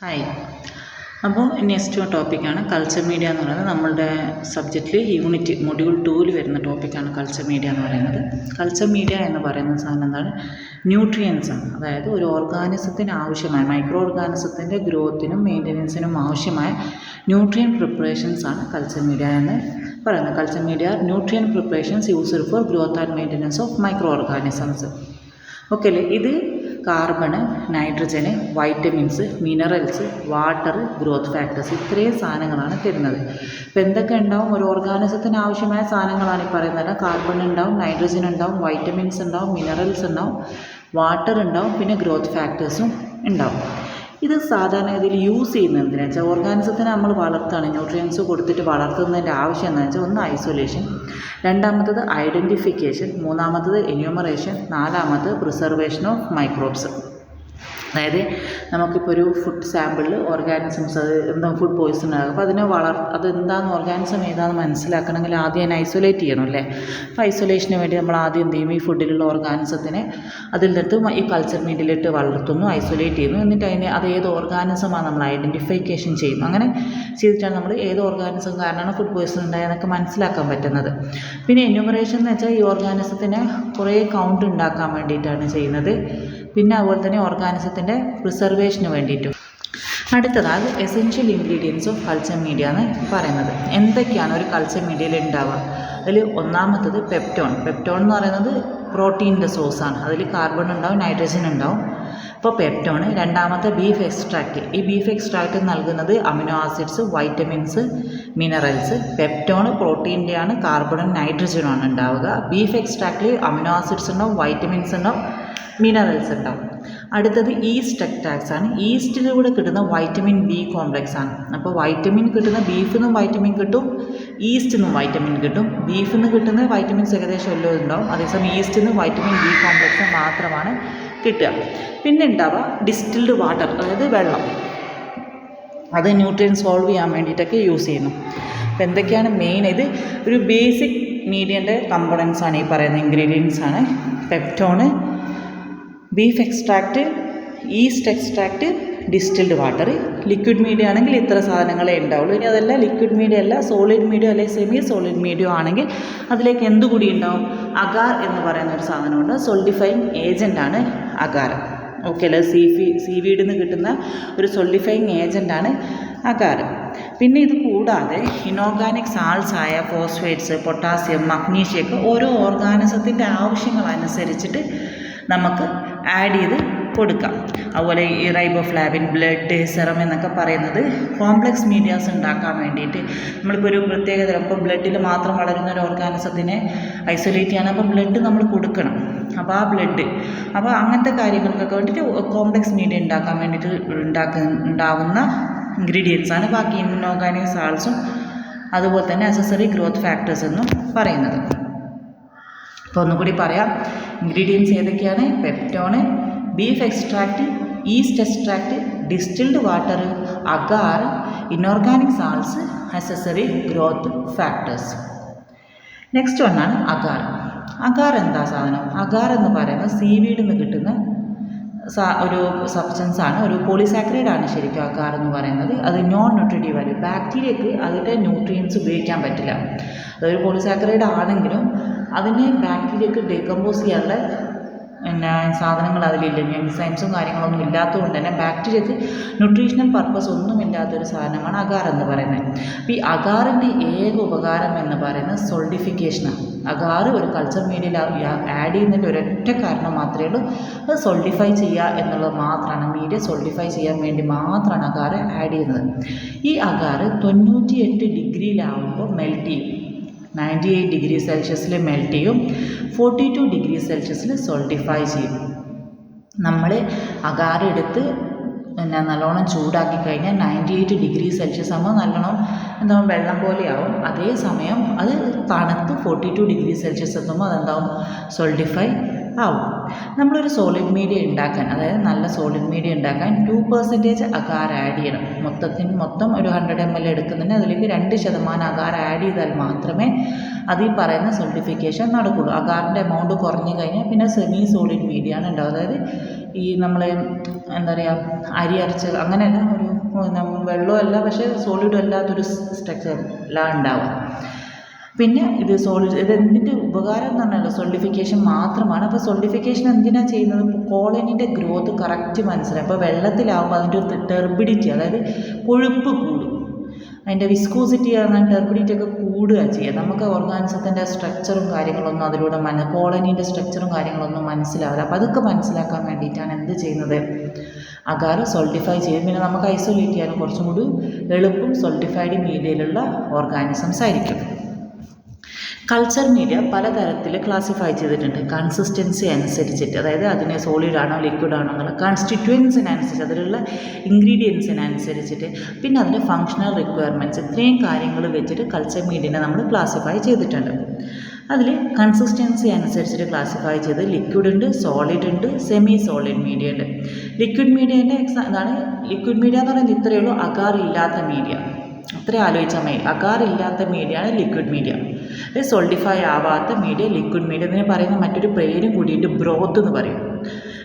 Hi. അപ്പോൾ next ടോപ്പിക്കാണ് culture media എന്ന് പറയുന്നത്. നമ്മളുടെ സബ്ജക്റ്റിൽ യൂണിറ്റ് മൊഡ്യൂൾ 2 വരുന്ന ടോപ്പിക്കാണ് കൾച്ചർ മീഡിയ എന്ന് പറയുന്നത്. കൾച്ചർ മീഡിയ എന്ന് പറയുന്ന സാധനം എന്താണ്? ന്യൂട്രിയൻസ് ആണ്. അതായത് ഒരു ഓർഗാനിസത്തിന് ആവശ്യമായ മൈക്രോ ഓർഗാനിസത്തിൻ്റെ ഗ്രോത്തിനും മെയിൻ്റനൻസിനും ആവശ്യമായ ന്യൂട്രിയൻ പ്രിപ്പറേഷൻസ് ആണ് കൾച്ചർ മീഡിയ എന്ന് പറയുന്നത്. Culture media nutrient preparations used for growth and maintenance of microorganisms. Okay അല്ലേ? ഇത് carbon, nitrogen, vitamins, minerals, water, growth factors, ഇത്രയും സാധനങ്ങളാണ് തരുന്നത്. ഇപ്പോൾ എന്തൊക്കെ ഉണ്ടാവും? ഒരു ഓർഗാനിസത്തിന് ആവശ്യമായ സാധനങ്ങളാണ് ഈ പറയുന്നത്. കാർബൺ ഉണ്ടാവും, നൈട്രജൻ ഉണ്ടാവും, വൈറ്റമിൻസ് ഉണ്ടാവും, മിനറൽസ് ഉണ്ടാവും, വാട്ടർ ഉണ്ടാവും, പിന്നെ ഗ്രോത്ത് ഫാക്ടേഴ്സും ഉണ്ടാവും. ഇത് സാധാരണ ഇതിൽ യൂസ് ചെയ്യുന്നത് എന്തിനാ വെച്ചാൽ ഓർഗാനിസത്തിനെ നമ്മൾ വളർത്തുകയാണ്, ന്യൂട്രിയൻസ് കൊടുത്തിട്ട് വളർത്തുന്നതിൻ്റെ ആവശ്യം എന്താണെന്ന് വെച്ചാൽ ഒന്ന് ഐസൊലേഷൻ, രണ്ടാമത്തത് ഐഡൻറ്റിഫിക്കേഷൻ, മൂന്നാമത്തത് എന്യൂമറേഷൻ, നാലാമത്തത് പ്രിസർവേഷൻ ഓഫ് മൈക്രോബ്സ്. അതായത് നമുക്കിപ്പോൾ ഒരു ഫുഡ് സാമ്പിളിൽ ഓർഗാനിസംസ് അത് എന്താ ഫുഡ് പോയിസൺ ആകും. അപ്പോൾ അതിനെ അതെന്താണെന്ന് ഓർഗാനിസം ഏതാണെന്ന് മനസ്സിലാക്കണമെങ്കിൽ ആദ്യം അതിനെ ഐസൊലേറ്റ് ചെയ്യണം അല്ലേ? അപ്പോൾ ഐസൊലേഷന് വേണ്ടി നമ്മൾ ആദ്യം എന്ത് ചെയ്യും? ഈ ഫുഡിലുള്ള ഓർഗാനിസത്തിനെ അതിൽ നിന്നിട്ട് ഈ കൾച്ചർ മീഡിയയിലിട്ട് വളർത്തുന്നു, ഐസൊലേറ്റ് ചെയ്യുന്നു. എന്നിട്ട് അത് ഏത് ഓർഗാനിസമാണ് നമ്മൾ ഐഡൻറ്റിഫിക്കേഷൻ ചെയ്യുന്നു. അങ്ങനെ ചെയ്തിട്ടാണ് നമ്മൾ ഏത് ഓർഗാനിസം കാരണമാണ് ഫുഡ് പോയിസൺ ഉണ്ടായതെന്നൊക്കെ മനസ്സിലാക്കാൻ പറ്റുന്നത്. പിന്നെ എന്യൂമറേഷൻ എന്ന് വെച്ചാൽ ഈ ഓർഗാനിസത്തിനെ കുറേ കൗണ്ട് ഉണ്ടാക്കാൻ വേണ്ടിയിട്ടാണ് ചെയ്യുന്നത്. പിന്നെ അതുപോലെ തന്നെ ഓർഗാനിസത്തിൻ്റെ പ്രിസർവേഷന് വേണ്ടിയിട്ടും. അടുത്തത് essential ingredients of culture media എന്ന് പറയുന്നത്. എന്തൊക്കെയാണ് ഒരു കൾച്ചർ മീഡിയയിൽ ഉണ്ടാവുക? അതിൽ ഒന്നാമത്തത് പെപ്റ്റോൺ. പെപ്റ്റോൺ എന്ന് പറയുന്നത് പ്രോട്ടീനിൻ്റെ സോഴ്സാണ്. അതിൽ കാർബൺ ഉണ്ടാവും, നൈട്രജൻ ഉണ്ടാവും. അപ്പോൾ പെപ്റ്റോൺ. രണ്ടാമത്തെ ബീഫ് എക്സ്ട്രാക്റ്റ്. ഈ ബീഫ് എക്സ്ട്രാക്റ്റ് നൽകുന്നത് amino acids, vitamins, minerals. Peptone പ്രോട്ടീൻ്റെയാണ്, കാർബണും നൈട്രജനും ആണ് ഉണ്ടാവുക. ബീഫ് എക്സ്ട്രാക്റ്റിൽ അമിനോ ആസിഡ്സ് ഉണ്ടാവും, വൈറ്റമിൻസ് ഉണ്ടാവും, മിനറൽസ് ഉണ്ടാവും. അടുത്തത് ഈസ്റ്റ് എക്സ്ട്രാക്ട്സ് ആണ്. ഈസ്റ്റിലൂടെ കിട്ടുന്ന വൈറ്റമിൻ ബി കോംപ്ലക്സ് ആണ്. അപ്പോൾ വൈറ്റമിൻ കിട്ടുന്ന ബീഫിൽ നിന്നും വൈറ്റമിൻ കിട്ടും, ഈസ്റ്റിൽ നിന്നും വൈറ്റമിൻ കിട്ടും. ബീഫിൽ നിന്ന് കിട്ടുന്ന വൈറ്റമിൻസ് ഏകദേശം എല്ലാം ഉണ്ടാവും. അതേസമയം ഈസ്റ്റിൽ നിന്ന് വൈറ്റമിൻ ബി കോംപ്ലക്സ് മാത്രമാണ് കിട്ടുക. പിന്നെ ഉണ്ടാവുക ഡിസ്റ്റിൽഡ് വാട്ടർ, അതായത് വെള്ളം. അത് ന്യൂട്രിയൻ സോൾവ് ചെയ്യാൻ വേണ്ടിയിട്ടൊക്കെ യൂസ് ചെയ്യുന്നു. അപ്പോൾ എന്തൊക്കെയാണ് മെയിൻ? ഇത് ഒരു ബേസിക് മീഡിയൻ്റെ കമ്പോണൻസ് ആണ് ഈ പറയുന്ന ഇൻഗ്രീഡിയൻസ് ആണ്. Peptone, beef extract, yeast extract, distilled water. Liquid media ആണെങ്കിൽ ഇത്ര സാധനങ്ങളെ ഉണ്ടാവുള്ളൂ. ഇനി അതല്ല ലിക്വിഡ് മീഡിയ അല്ല, സോളിഡ് മീഡിയ അല്ലെങ്കിൽ സെമി സോളിഡ് മീഡിയ ആണെങ്കിൽ അതിലേക്ക് എന്തുകൂടി ഉണ്ടാവും? അഗാർ എന്ന് പറയുന്ന ഒരു സാധനമുണ്ട്. Solidifying ഏജൻ്റാണ് agar. ഓക്കെ അല്ലേ? സീവീഡിൽ നിന്ന് കിട്ടുന്ന ഒരു സോൾഡിഫൈങ് ഏജൻ്റാണ് അഗാർ. പിന്നെ ഇത് കൂടാതെ ഇനോർഗാനിക് സാൾട്സ് ആയ ഫോസ്ഫേറ്റ്സ്, പൊട്ടാസ്യം, മഗ്നീഷ്യം ഒക്കെ ഓരോ ഓർഗാനിസത്തിൻ്റെ ആവശ്യങ്ങളനുസരിച്ചിട്ട് നമുക്ക് ആഡ് ചെയ്ത് കൊടുക്കാം. അതുപോലെ ഈ റൈബോഫ്ലാവിൻ, ബ്ലഡ്, സെറം എന്നൊക്കെ പറയുന്നത് കോംപ്ലക്സ് മീഡിയാസ് ഉണ്ടാക്കാൻ വേണ്ടിയിട്ട് നമ്മളിപ്പോൾ ഒരു പ്രത്യേകത ഇപ്പോൾ ബ്ലഡിൽ മാത്രം വളരുന്ന ഒരു ഓർഗാനിസത്തിനെ ഐസൊലേറ്റ് ചെയ്യണം. അപ്പോൾ ബ്ലഡ് നമ്മൾ കൊടുക്കണം. അപ്പോൾ ആ ബ്ലഡ് അപ്പോൾ അങ്ങനത്തെ കാര്യങ്ങൾക്കൊക്കെ വേണ്ടിയിട്ട് കോംപ്ലക്സ് മീഡിയ ഉണ്ടാക്കാൻ വേണ്ടിയിട്ട് ഉണ്ടാവുന്ന ഇൻഗ്രീഡിയൻസ് ആണ് ബാക്കി ഇനോർഗാനിക് സാൾട്സും അതുപോലെ തന്നെ അസസറി ഗ്രോത്ത് ഫാക്ടേഴ്സ് എന്നും പറയുന്നത്. അപ്പോൾ ഒന്നുകൂടി പറയാം. ഇൻഗ്രീഡിയൻസ് ഏതൊക്കെയാണ്? Peptone, beef extract, yeast extract, distilled water, agar, inorganic salts, accessory growth factors. Next വണ്ണാണ് അഗാർ. അഗാർ എന്താ സാധനം? അഗാർ എന്ന് പറയുന്നത് സീവീഡിൽ നിന്ന് കിട്ടുന്ന ഒരു സബ്സ്റ്റൻസ് ആണ്. ഒരു പോളിസാക്കറൈഡ് ആണ് ശരിക്കും അഗാർ എന്ന് പറയുന്നത്. അത് നോൺ ന്യൂട്രീറ്റീവ് ആണ്. ബാക്ടീരിയക്ക് അതിൻ്റെ ന്യൂട്രിയൻസ് ഉപയോഗിക്കാൻ പറ്റില്ല. അതൊരു പോളിസാക്കറൈഡ് ആണെങ്കിലും അതിനെ ബാക്ടീരിയക്ക് ഡീകമ്പോസ് ചെയ്യാനുള്ള പിന്നെ സാധനങ്ങൾ അതിലില്ല. എൻസൈംസും കാര്യങ്ങളൊന്നും ഇല്ലാത്തതുകൊണ്ട് തന്നെ ബാക്ടീരിയക്ക് ന്യൂട്രീഷണൽ പർപ്പസ് ഒന്നുമില്ലാത്തൊരു സാധനമാണ് അഗാർ എന്ന് പറയുന്നത്. അപ്പോൾ ഈ അഗാറിൻ്റെ ഏക ഉപകാരം എന്ന് പറയുന്നത് സോൾഡിഫിക്കേഷനാണ്. അഗാർ ഒരു കൾച്ചർ മീഡിയയിൽ ആഡ് ചെയ്യുന്നതിൻ്റെ ഒരൊറ്റ കാരണം മാത്രമേ ഉള്ളൂ, അത് സോൾഡിഫൈ ചെയ്യുക എന്നുള്ളത് മാത്രമാണ്. മീഡിയ സോൾഡിഫൈ ചെയ്യാൻ വേണ്ടി മാത്രമാണ് അഗാർ ആഡ് ചെയ്യുന്നത്. ഈ അഗാർ 98 ഡിഗ്രിയിലാവുമ്പോൾ മെൽറ്റ് ചെയ്യും. 98 ഡിഗ്രി സെൽഷ്യസിൽ മെൽറ്റ് ചെയ്യും, 42 ഡിഗ്രി സെൽഷ്യസിൽ സോൾഡിഫൈ ചെയ്യും. നമ്മൾ അഗാർ എടുത്ത് പിന്നെ നല്ലോണം ചൂടാക്കി കഴിഞ്ഞാൽ 98 ഡിഗ്രി സെൽഷ്യസ് ആകുമ്പോൾ നല്ലോണം എന്താവും വെള്ളം പോലെയാവും. അതേസമയം അത് തണുത്ത് 42 ഡിഗ്രി സെൽഷ്യസ് എത്തുമ്പോൾ അതെന്താവും? സോൾഡിഫൈ ആവും. നമ്മളൊരു സോളിഡ് മീഡിയ ഉണ്ടാക്കാൻ, അതായത് നല്ല സോളിഡ് മീഡിയ ഉണ്ടാക്കാൻ 2% അഗാർ ആഡ് ചെയ്യണം. മൊത്തം ഒരു 100 ml എടുക്കുന്നതിന് അതിലേക്ക് 2% അഗാർ ആഡ് ചെയ്താൽ മാത്രമേ അത് ഈ പറയുന്ന സോൾഡിഫിക്കേഷൻ നടക്കുകയുള്ളൂ. അഗാറിൻ്റെ എമൗണ്ട് കുറഞ്ഞു കഴിഞ്ഞാൽ പിന്നെ സെമി സോളിഡ് മീഡിയ ആണ് ഉണ്ടാവുക. അതായത് ഈ നമ്മളെ എന്താ പറയുക അരി അരച്ച അങ്ങനെയല്ല, ഒരു വെള്ളമല്ല പക്ഷേ സോളിഡും അല്ലാത്തൊരു സ്ട്രക്ചറിലാണ് ഉണ്ടാവുക. പിന്നെ ഇത് എന്തിൻ്റെ ഉപകാരം എന്ന് പറഞ്ഞാൽ സോളിഡിഫിക്കേഷൻ മാത്രമാണ്. അപ്പോൾ സോളിഡിഫിക്കേഷൻ എന്തിനാണ് ചെയ്യുന്നത്? ഇപ്പോൾ കോളനീൻ്റെ ഗ്രോത്ത് കറക്റ്റ് മനസ്സിലായി. അപ്പോൾ വെള്ളത്തിലാവുമ്പോൾ അതിൻ്റെ ഒരു ടെർബിഡിറ്റി, അതായത് കൊഴുപ്പ് കൂടും, അതിൻ്റെ വിസ്കോസിറ്റി ടെർബിഡിറ്റി ഒക്കെ കൂടുക ചെയ്യുക. നമുക്ക് ഓർഗാനിസത്തിൻ്റെ സ്ട്രക്ചറും കാര്യങ്ങളൊന്നും അതിലൂടെ കോളനീൻ്റെ സ്ട്രക്ചറും കാര്യങ്ങളൊന്നും മനസ്സിലാവില്ല. അപ്പോൾ അതൊക്കെ മനസ്സിലാക്കാൻ വേണ്ടിയിട്ടാണ് എന്ത് ചെയ്യുന്നത്? അഗാർ സോളിഡിഫൈ ചെയ്യും. പിന്നെ നമുക്ക് ഐസൊലേറ്റ് ചെയ്യാനും കുറച്ചും കൂടി എളുപ്പം സോളിഡിഫൈഡ് മീഡിയയിലുള്ള ഓർഗാനിസംസ് ആയിരിക്കും. കൾച്ചർ മീഡിയ പലതരത്തിൽ ക്ലാസിഫൈ ചെയ്തിട്ടുണ്ട് കൺസിസ്റ്റൻസി അനുസരിച്ചിട്ട്, അതായത് അതിന് സോളിഡ് ആണോ ലിക്വിഡ് ആണോ എന്നുള്ള കോൺസ്റ്റിറ്റ്യുവൻസിനനുസരിച്ച്, അതിലുള്ള ഇൻഗ്രീഡിയൻസിനനുസരിച്ചിട്ട്, പിന്നെ അതിൻ്റെ ഫങ്ഷണൽ റിക്വയർമെൻറ്റ്സ്, ഇത്രയും കാര്യങ്ങൾ വെച്ചിട്ട് കൾച്ചർ മീഡിയനെ നമ്മൾ ക്ലാസിഫൈ ചെയ്തിട്ടുണ്ട്. അതിൽ കൺസിസ്റ്റൻസി അനുസരിച്ചിട്ട് ക്ലാസിഫൈ ചെയ്ത് ലിക്വിഡ് ഉണ്ട്, സോളിഡ് ഉണ്ട്, സെമി സോളിഡ് മീഡിയ ഉണ്ട്. ലിക്വിഡ് മീഡിയൻ്റെ ഇതാണ് ലിക്വിഡ് മീഡിയ എന്ന് പറയുന്നത് ഇത്രയേ ഉള്ളൂ, അഗാർ ഇല്ലാത്ത മീഡിയ. അത്രയും ആലോചിച്ചാൽ മതി. അഗാർ ഇല്ലാത്ത മീഡിയയാണ് ലിക്വിഡ് മീഡിയ. സോളിഡിഫൈ ആവാത്ത മീഡിയ ലിക്വിഡ് മീഡിയ. ഇതിന് പറയുന്ന മറ്റൊരു പേരും കൂടിയിട്ട് ബ്രോത്ത് എന്ന് പറയും.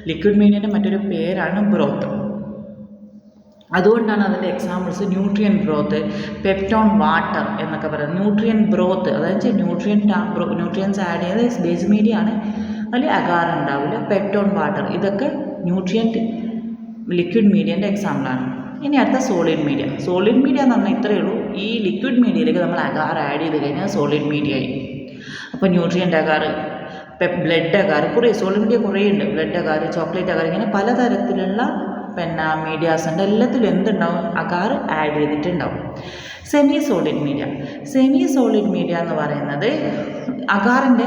ലിക്വിഡ് മീഡിയൻ്റെ മറ്റൊരു പേരാണ് ബ്രോത്ത്. അതുകൊണ്ടാണ് അതിൻ്റെ examples nutrient broth, peptone water എന്നൊക്കെ പറയുന്നത്. ന്യൂട്രിയൻ ബ്രോത്ത് അതായത് ന്യൂട്രിയൻസ് ആഡ് ചെയ്ത് ബേസ് മീഡിയ ആണ്, അതിൽ അഗാർ ഉണ്ടാവില്ല. പെപ്റ്റോൺ വാട്ടർ ഇതൊക്കെ ന്യൂട്രിയൻറ്റ് ലിക്വിഡ് മീഡിയൻ്റെ എക്സാമ്പിളാണ്. ഇനി അടുത്ത സോളിഡ് മീഡിയ. സോളിഡ് മീഡിയ എന്ന് പറഞ്ഞാൽ ഇത്രയേ ഉള്ളൂ, ഈ ലിക്വിഡ് മീഡിയയിലേക്ക് നമ്മൾ അഗാർ ആഡ് ചെയ്ത് കഴിഞ്ഞാൽ സോളിഡ് മീഡിയ ആയി. അപ്പോൾ ന്യൂട്രിയൻ്റ് അഗാർ, ബ്ലഡ് അഗാർ, കുറേ സോളിഡ് മീഡിയ കുറേ ഉണ്ട്. ബ്ലഡ് അഗാർ, ചോക്ലേറ്റ് അഗാർ, ഇങ്ങനെ പലതരത്തിലുള്ള മീഡിയാസ് ഉണ്ട്. എല്ലാത്തിലും എന്തുണ്ടാവും? അഗാർ ആഡ് ചെയ്തിട്ടുണ്ടാവും. Semi solid media. Semi solid media എന്ന് പറയുന്നത് അഗാറിൻ്റെ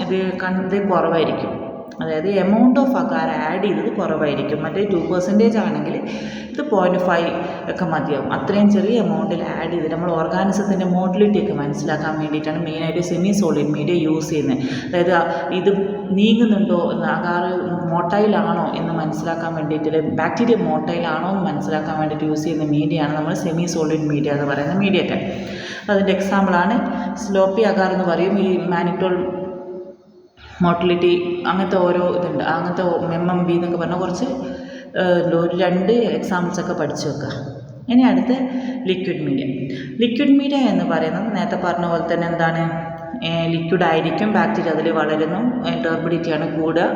ഇത് കുറവായിരിക്കും, അതായത് എമൗണ്ട് ഓഫ് അഗാർ ആഡ് ചെയ്തത് കുറവായിരിക്കും. മറ്റേ 2% ആണെങ്കിൽ ഇത് 0.5 ഒക്കെ മതിയാവും. അത്രയും ചെറിയ എമൗണ്ടിൽ ആഡ് ചെയ്തിട്ട് നമ്മൾ ഓർഗാനിസത്തിൻ്റെ മോട്ടിലിറ്റി ഒക്കെ മനസ്സിലാക്കാൻ വേണ്ടിയിട്ടാണ് മെയിനായിട്ട് സെമി സോളിഡ് മീഡിയ യൂസ് ചെയ്യുന്നത്. അതായത് ഇത് നീങ്ങുന്നുണ്ടോ എന്ന്, അഗാർ മോട്ടൈലാണോ എന്ന് മനസ്സിലാക്കാൻ വേണ്ടിയിട്ട്, ബാക്ടീരിയ മോട്ടൈലാണോ എന്ന് മനസ്സിലാക്കാൻ വേണ്ടിയിട്ട് യൂസ് ചെയ്യുന്ന മീഡിയയാണ് നമ്മൾ സെമി സോളിഡ് മീഡിയ എന്ന് പറയുന്ന മീഡിയൊക്കെ. അതിൻ്റെ എക്സാമ്പിളാണ് സ്ലോപ്പി അഗാർ എന്ന് പറയും, ഈ മാനിറ്റോൾ മോട്ടിലിറ്റി, അങ്ങനത്തെ ഓരോ ഇതുണ്ട്. അങ്ങനത്തെ MMB എന്നൊക്കെ പറഞ്ഞാൽ കുറച്ച് ഒരു 2 എക്സാമ്പിൾസൊക്കെ പഠിച്ചു വെക്കുക. ഇനി അടുത്ത് ലിക്വിഡ് മീഡിയ. ലിക്വിഡ് മീഡിയ എന്ന് പറയുന്നത് നേരത്തെ പറഞ്ഞ പോലെ തന്നെ എന്താണ്? ലിക്വിഡ് ആയിരിക്കും, ബാക്ടീരിയ അതിൽ വളരുന്നു, ടർബിഡിറ്റിയാണ് കൂടുക,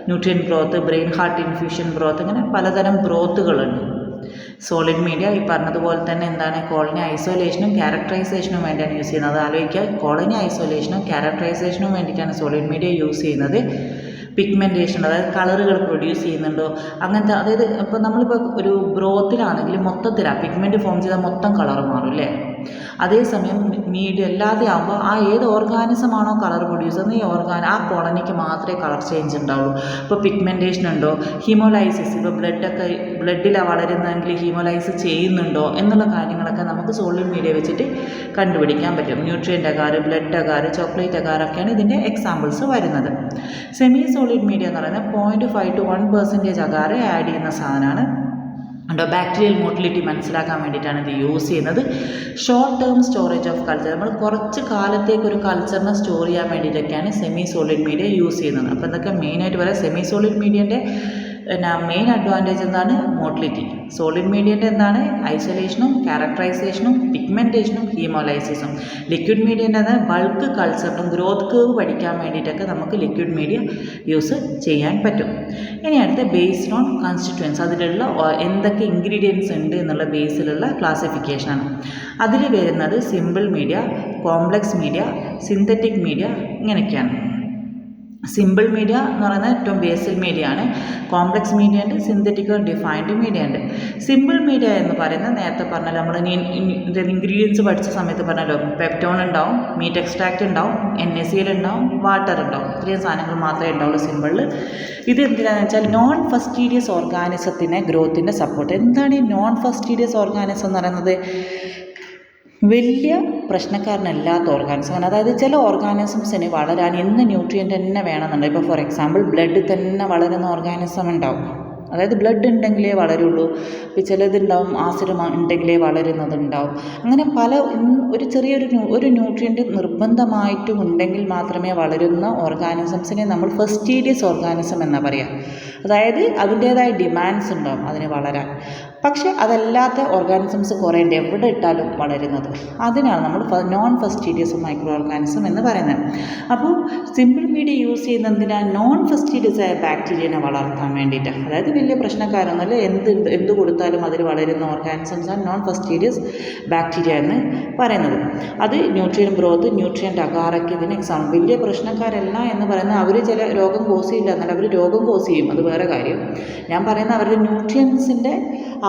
nutrient broth, brain heart infusion broth, അങ്ങനെ പലതരം ബ്രോത്തുകളുണ്ട്. സോളിഡ് മീഡിയ ഈ പറഞ്ഞതുപോലെ തന്നെ എന്താണ്? കോളനി ഐസൊലേഷനും ക്യാരക്ടറൈസേഷനും വേണ്ടിയാണ് യൂസ് ചെയ്യുന്നത്. അത് ആലോചിക്കുക, കോളനി ഐസൊലേഷനും ക്യാരക്ടറൈസേഷനും വേണ്ടിയിട്ടാണ് സോളിഡ് മീഡിയ യൂസ് ചെയ്യുന്നത്. പിഗ്മെൻറ്റേഷൻ, അതായത് കളറുകൾ പ്രൊഡ്യൂസ് ചെയ്യുന്നുണ്ടോ അങ്ങനത്തെ, അതായത് ഇപ്പോൾ നമ്മളിപ്പോൾ ഒരു ബ്രോത്തിലാണെങ്കിൽ മൊത്തത്തിലാണ് പിഗ്മെൻറ്റ് ഫോം ചെയ്താൽ മൊത്തം കളർ മാറും അല്ലേ? അതേസമയം മീഡിയ അല്ലാതെ ആകുമ്പോൾ ആ ഏത് ഓർഗാനിസമാണോ കളർ പ്രൊഡ്യൂസ് ചെയ്യുന്നത് ആ കോളനിക്ക് മാത്രമേ കളർ ചേഞ്ച് ഉണ്ടാവുള്ളൂ. ഇപ്പോൾ പിഗ്മെൻറ്റേഷൻ ഉണ്ടോ, ഹീമോലൈസിസ്, ഇപ്പോൾ ബ്ലഡിലാണ് വളരുന്നതെങ്കിൽ ഹീമോലൈസ് ചെയ്യുന്നുണ്ടോ എന്നുള്ള കാര്യങ്ങളൊക്കെ നമുക്ക് സോളിഡ് മീഡിയ വെച്ചിട്ട് കണ്ടുപിടിക്കാൻ പറ്റും. Nutrient agar, blood agar, chocolate അഗാറൊക്കെയാണ് ഇതിൻ്റെ എക്സാമ്പിൾസ് വരുന്നത്. സെമി സോളിഡ് മീഡിയ എന്ന് പറയുന്നത് 0.5 to 1% അഗാർ ആഡ് ചെയ്യുന്ന സാധനമാണ്. ബാക്ടീരിയൽ മോട്ടിലിറ്റി മനസ്സിലാക്കാൻ വേണ്ടിയിട്ടാണ് ഇത് യൂസ് ചെയ്യുന്നത്. Short term storage of culture, നമ്മൾ കുറച്ച് കാലത്തേക്ക് ഒരു കൾച്ചറിനെ സ്റ്റോർ ചെയ്യാൻ വേണ്ടിയിട്ടൊക്കെയാണ് സെമി സോളിഡ് മീഡിയ യൂസ് ചെയ്യുന്നത്. അപ്പോൾ എന്തൊക്കെ മെയിനായിട്ട് പറയാം? സെമി സോളിഡ് മീഡിയൻ്റെ മെയിൻ അഡ്വാൻറ്റേജ് എന്താണ്? മോട്ടിലിറ്റി. സോളിഡ് മീഡിയൻ്റെ എന്താണ്? ഐസൊലേഷനും ക്യാരക്ടറൈസേഷനും പിഗ്മെൻറ്റേഷനും ഹീമോലൈസിസും. ലിക്വിഡ് മീഡിയൻ്റെ ബൾക്ക് കൾച്ചറിനും ഗ്രോത്ത് കേവ് പഠിക്കാൻ വേണ്ടിയിട്ടൊക്കെ നമുക്ക് ലിക്വിഡ് മീഡിയ യൂസ് ചെയ്യാൻ പറ്റും. ഇനി അടുത്ത ബേസ്ഡ് ഓൺ കോൺസ്റ്റിറ്റ്യുവൻസ്, അതിലുള്ള എന്തൊക്കെ ഇൻഗ്രീഡിയൻസ് ഉണ്ട് എന്നുള്ള ബേസിലുള്ള ക്ലാസിഫിക്കേഷനാണ്. അതിൽ വരുന്നത് simple media, complex media, synthetic media, ഇങ്ങനെയൊക്കെയാണ്. സിമ്പിൾ മീഡിയ എന്ന് പറയുന്നത് ഏറ്റവും ബേസിൽ മീഡിയ ആണ്. കോംപ്ലക്സ് മീഡിയ ഉണ്ട്, സിന്തറ്റിക് ഡിഫൈൻഡ് മീഡിയ ഉണ്ട്. സിമ്പിൾ മീഡിയ എന്ന് പറയുന്നത് നേരത്തെ പറഞ്ഞാൽ നമ്മൾ ഇൻഗ്രീഡിയൻസ് പഠിച്ച സമയത്ത് പറഞ്ഞല്ലോ, പെപ്റ്റോൺ ഉണ്ടാവും, മീറ്റ് എക്സ്ട്രാക്റ്റ് ഉണ്ടാവും, NaCl ഉണ്ടാവും, വാട്ടർ ഉണ്ടാവും. ഇത്രയും സാധനങ്ങൾ മാത്രമേ ഉണ്ടാവുള്ളൂ സിമ്പിളിൽ. ഇത് എന്തിനാണെന്ന് വെച്ചാൽ നോൺ ഫസ്റ്റീരിയസ് ഓർഗാനിസത്തിനെ ഗ്രോത്തിൻ്റെ സപ്പോർട്ട്. എന്താണ് ഈ നോൺ ഫസ്റ്റീരിയസ് ഓർഗാനിസം എന്ന് പറയുന്നത്? വലിയ പ്രശ്നക്കാരനല്ലാത്ത ഓർഗാനിസം. അതായത് ചില ഓർഗാനിസംസിന് വളരാൻ ന്യൂട്രിയൻ്റ് തന്നെ വേണമെന്നുണ്ട്. ഇപ്പോൾ ഫോർ എക്സാമ്പിൾ ബ്ലഡ് തന്നെ വളരുന്ന ഓർഗാനിസം ഉണ്ടാവും, അതായത് ബ്ലഡ് ഉണ്ടെങ്കിലേ വളരുള്ളൂ. ഇപ്പോൾ ചിലതുണ്ടാവും ആസിഡ് ഉണ്ടെങ്കിലേ വളരുന്നതുണ്ടാവും. അങ്ങനെ ഒരു ചെറിയൊരു ന്യൂട്രിയൻ്റ് നിർബന്ധമായിട്ടും ഉണ്ടെങ്കിൽ മാത്രമേ വളരുന്ന ഓർഗാനിസംസിനെ നമ്മൾ ഫസ്റ്റീരിയസ് ഓർഗാനിസം എന്നാണ് പറയുക. അതായത് അതിൻ്റേതായ ഡിമാൻഡ്സ് ഉണ്ടാവും അതിന് വളരാൻ. പക്ഷെ അതല്ലാത്ത ഓർഗാനിസംസ് കുറേ ഉണ്ട്, എവിടെ ഇട്ടാലും വളരുന്നത്. അതിനാണ് നമ്മൾ നോൺ ഫസ്റ്റീരിയസ് മൈക്രോ ഓർഗാനിസം എന്ന് പറയുന്നത്. അപ്പോൾ സിമ്പിൾ മീഡിയ യൂസ് ചെയ്യുന്നത് എന്തിനാണ്? നോൺ ഫസ്റ്റീരിയസ് ആയ ബാക്ടീരിയനെ വളർത്താൻ വേണ്ടിയിട്ട്. അതായത് വലിയ പ്രശ്നക്കാരൊന്നുമല്ല, എന്ത് കൊടുത്താലും അതിൽ വളരുന്ന ഓർഗാനിസംസാണ് നോൺ ഫസ്റ്റീരിയസ് ബാക്ടീരിയ എന്ന് പറയുന്നത്. അത് ന്യൂട്രിയൻ ഗ്രോത്ത്, ന്യൂട്രിയൻ്റ് അകാറൊക്കെ ഇതിന് എക്സാമ്പിൾ. വലിയ പ്രശ്നക്കാരല്ല എന്ന് പറയുന്നത് അവർ ചില രോഗം കോസ് ചെയ്യില്ല, എന്നാൽ അവർ രോഗം കോസ് ചെയ്യും, അത് വേറെ കാര്യം. ഞാൻ പറയുന്നത് അവരുടെ ന്യൂട്രിയൻസിൻ്റെ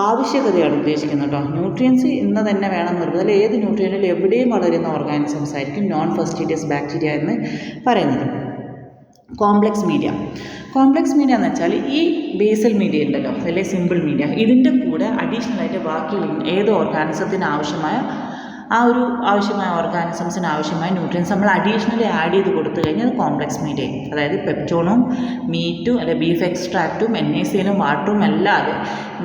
ആവശ്യകതയാണ് ഉദ്ദേശിക്കുന്നത് കേട്ടോ. ന്യൂട്രിയൻസ് ഇന്ന് തന്നെ വേണം നിർബന്ധം. ഏത് ന്യൂട്രിയനിലും എവിടെയും വളരുന്ന ഓർഗാനിസംസ് ആയിരിക്കും നോൺ ഫസ്റ്റീരിയസ് ബാക്ടീരിയ എന്ന് പറയുന്നത്. കോംപ്ലക്സ് മീഡിയ എന്ന് വെച്ചാൽ ഈ ബേസൽ മീഡിയ ഉണ്ടല്ലോ, അല്ലെങ്കിൽ സിമ്പിൾ മീഡിയ, ഇതിൻ്റെ കൂടെ അഡീഷണലായിട്ട് ബാക്കിയുള്ള ഏത് ഓർഗാനിസത്തിന് ആവശ്യമായ ഓർഗാനിസംസിന് ആവശ്യമായ ന്യൂട്രിയൻസ് നമ്മൾ അഡീഷണലി ആഡ് ചെയ്ത് കൊടുത്തു കഴിഞ്ഞാൽ അത് കോംപ്ലക്സ് മീഡിയ. അതായത് പെപ്റ്റോണും മീറ്റും അല്ലെങ്കിൽ ബീഫ് എക്സ്ട്രാക്റ്റും NaClയും വാട്ടറും അല്ലാതെ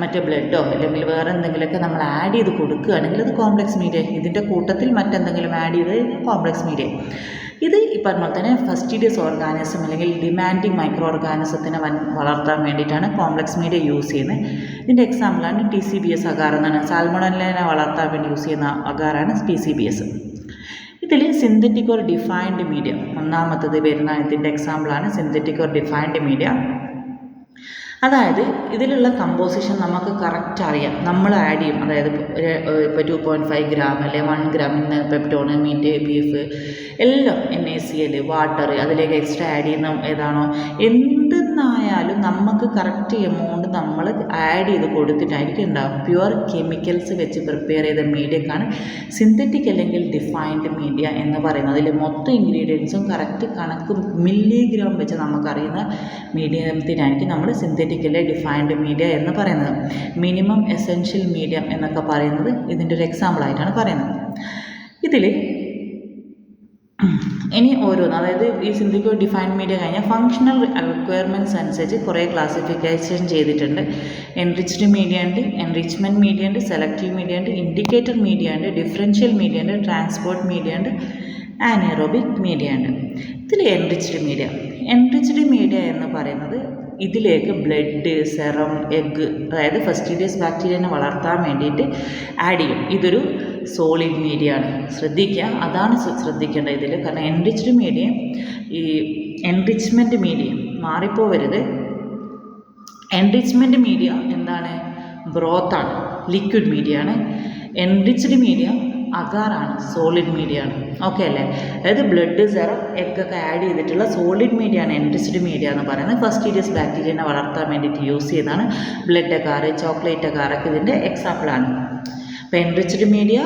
മറ്റേ ബ്ലഡോ അല്ലെങ്കിൽ വേറെ എന്തെങ്കിലുമൊക്കെ നമ്മൾ ആഡ് ചെയ്ത് കൊടുക്കുകയാണെങ്കിൽ അത് കോംപ്ലക്സ് മീഡിയ. ഇതിൻ്റെ കൂട്ടത്തിൽ മറ്റെന്തെങ്കിലും ആഡ് ചെയ്ത് കോംപ്ലക്സ് മീഡിയ. ഇത് ഈ പറഞ്ഞ പോലെ തന്നെ ഫസ്റ്റീരിയസ് ഓർഗാനിസം അല്ലെങ്കിൽ ഡിമാൻഡിങ് മൈക്രോ ഓർഗാനിസത്തിനെ വളർത്താൻ വേണ്ടിയിട്ടാണ് കോംപ്ലക്സ് മീഡിയ യൂസ് ചെയ്യുന്നത്. ഇതിൻ്റെ എക്സാമ്പിളാണ് TCBS അഗാർ എന്നാണ്. സാൽമണലിനെ വളർത്താൻ വേണ്ടി യൂസ് ചെയ്യുന്ന അഗാറാണ് TCBS. ഇതിൽ സിന്തറ്റിക് ഓർ ഡിഫൈൻഡ് മീഡിയ ഒന്നാമത്തത് വരുന്ന ഇതിൻ്റെ എക്സാമ്പിളാണ് സിന്തറ്റിക് ഓർ ഡിഫൈൻഡ് മീഡിയ. അതായത് ഇതിലുള്ള കമ്പോസിഷൻ നമുക്ക് കറക്റ്റ് അറിയാം, നമ്മൾ ആഡ് ചെയ്യും. അതായത് ഇപ്പോൾ 2.5 ഗ്രാം അല്ലെങ്കിൽ 1 ഗ്രാം ഇന്ന് പെപ്റ്റോണ്, മീറ്റ്, ബീഫ് എല്ലാം NaCl, വാട്ടർ അതിലേക്ക് എക്സ്ട്രാ ആഡ് ചെയ്യുന്ന ഏതാണോ എന്തെന്നായാലും നമുക്ക് കറക്റ്റ് എമൗണ്ട് നമ്മൾ ആഡ് ചെയ്ത് കൊടുത്തിട്ടായിരിക്കും ഉണ്ടാകും. പ്യുവർ കെമിക്കൽസ് വെച്ച് പ്രിപ്പയർ ചെയ്ത മീഡിയക്കാണ് സിന്തറ്റിക് അല്ലെങ്കിൽ ഡിഫൈൻഡ് മീഡിയ എന്ന് പറയുന്നത്. അതിൽ മൊത്തം ഇൻഗ്രീഡിയൻസും കറക്റ്റ് കണക്ക് മില്ലിഗ്രാം വെച്ച് നമുക്കറിയുന്ന മീഡിയത്തിനായിരിക്കും നമ്മൾ സിന്തറ്റിക് ഡിഫൈൻഡ് മീഡിയ എന്ന് പറയുന്നത്. മിനിമം എസെൻഷ്യൽ മീഡിയം എന്നൊക്കെ പറയുന്നത് ഇതിൻ്റെ ഒരു എക്സാമ്പിളായിട്ടാണ് പറയുന്നത്. ഇതിൽ ഇനി ഓരോന്ന്, അതായത് ഈ സിന്തറ്റിക് ഡിഫൈൻഡ് മീഡിയ കഴിഞ്ഞാൽ ഫങ്ഷണൽ റിക്വയർമെൻറ്റ്സ് അനുസരിച്ച് കുറേ ക്ലാസിഫിക്കേഷൻ ചെയ്തിട്ടുണ്ട്. എൻറിച്ച്ഡ് മീഡിയ ഉണ്ട്, എൻറിച്ച്മെൻറ്റ് മീഡിയ ഉണ്ട്, സെലക്റ്റീവ് മീഡിയ ഉണ്ട്, ഇൻഡിക്കേറ്റർ മീഡിയ ഉണ്ട്, ഡിഫറൻഷ്യൽ മീഡിയ ഉണ്ട്, ട്രാൻസ്പോർട്ട് മീഡിയ ഉണ്ട്, ആനേറോബിക് മീഡിയ ഉണ്ട്. ഇതിൽ എൻറിച്ച്ഡ് മീഡിയ എന്ന് പറയുന്നത് ഇതിലേക്ക് ബ്ലഡ്, സെറം, എഗ്ഗ്, അതായത് ഫസ്റ്റീരിയസ് ബാക്ടീരിയനെ വളർത്താൻ വേണ്ടിയിട്ട് ആഡ് ചെയ്യും. ഇതൊരു സോളിഡ് മീഡിയ ആണ്, ശ്രദ്ധിക്കുക, അതാണ് ശ്രദ്ധിക്കേണ്ടത് ഇതിൽ. കാരണം എൻറിച്ച്ഡ് മീഡിയയും ഈ എൻറിച്ച്മെൻറ്റ് മീഡിയയും മാറിപ്പോവരുത്. എൻറിച്ച്മെൻറ്റ് മീഡിയ എന്താണ്? ബ്രോത്താണ്, ലിക്വിഡ് മീഡിയ ആണ്. എൻറിച്ച്ഡ് മീഡിയ അഗാറാണ്, സോളിഡ് മീഡിയ ആണ്. ഓക്കെ അല്ലേ? അതായത് ബ്ലഡ്, സെറം, എഗ്ഗൊക്കെ ആഡ് ചെയ്തിട്ടുള്ള സോളിഡ് മീഡിയ ആണ് എൻറിച്ച്ഡ് മീഡിയ എന്ന് പറയുന്നത്. ഫസ്റ്റീരിയസ് ബാക്ടീരിയനെ വളർത്താൻ വേണ്ടിയിട്ട് യൂസ് ചെയ്യുന്നതാണ്. ബ്ലഡ് അഗാർ, ചോക്ലേറ്റ് അഗാറൊക്കെ ഇതിൻ്റെ എക്സാമ്പിളാണ്. അപ്പോൾ എൻറിച്ച്ഡ് മീഡിയ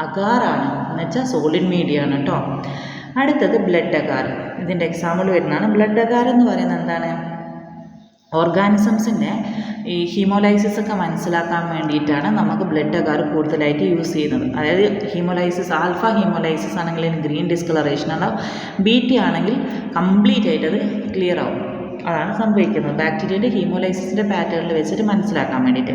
അഗാറാണ് എന്ന് വെച്ചാൽ സോളിഡ് മീഡിയ ആണ് കേട്ടോ. അടുത്തത് ബ്ലഡ് അഗാർ, ഇതിൻ്റെ എക്സാമ്പിൾ വരുന്നതാണ്. ബ്ലഡ് അഗാർ എന്ന് പറയുന്നത് എന്താണ്? ഓർഗാനിസംസിൻ്റെ ഈ ഹീമോലൈസിസ് ഒക്കെ മനസ്സിലാക്കാൻ വേണ്ടിയിട്ടാണ് നമുക്ക് ബ്ലഡ് അഗാർ കൂടുതലായിട്ട് യൂസ് ചെയ്യുന്നത്. അതായത് ഹീമോലൈസിസ്, ആൽഫ ഹീമോലൈസിസ് ആണെങ്കിൽ ഗ്രീൻ ഡിസ്കളറേഷൻ ഉണ്ടാവും, BT ആണെങ്കിൽ കംപ്ലീറ്റ് ആയിട്ട് അത് ക്ലിയർ ആവും. അതാണ് സംഭവിക്കുന്നത് ബാക്ടീരിയയുടെ ഹീമോലൈസിസിൻ്റെ പാറ്റേണിൽ വെച്ചിട്ട് മനസ്സിലാക്കാൻ വേണ്ടിയിട്ട്.